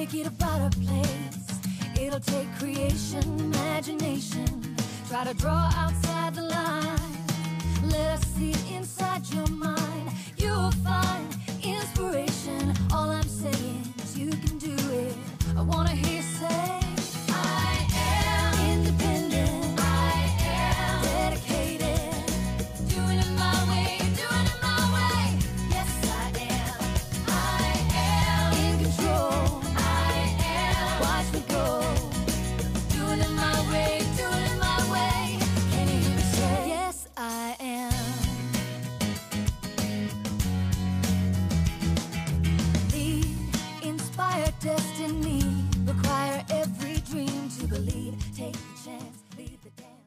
make it a better place. It'll take creation, imagination. Try to draw outside the line. Let us see inside your mind. You'll find inspiration. All I'm saying is you can do it. I wanna hear you say, I am independent. I am dedicated. Doing it my way, doing it my way. Yes, I am. I am in control. I am. Watch me go. Doing it my way, doing it my way. Can you hear me say, yes, I am. Lead, inspire destiny. Require every dream to believe. Take the chance, lead the dance.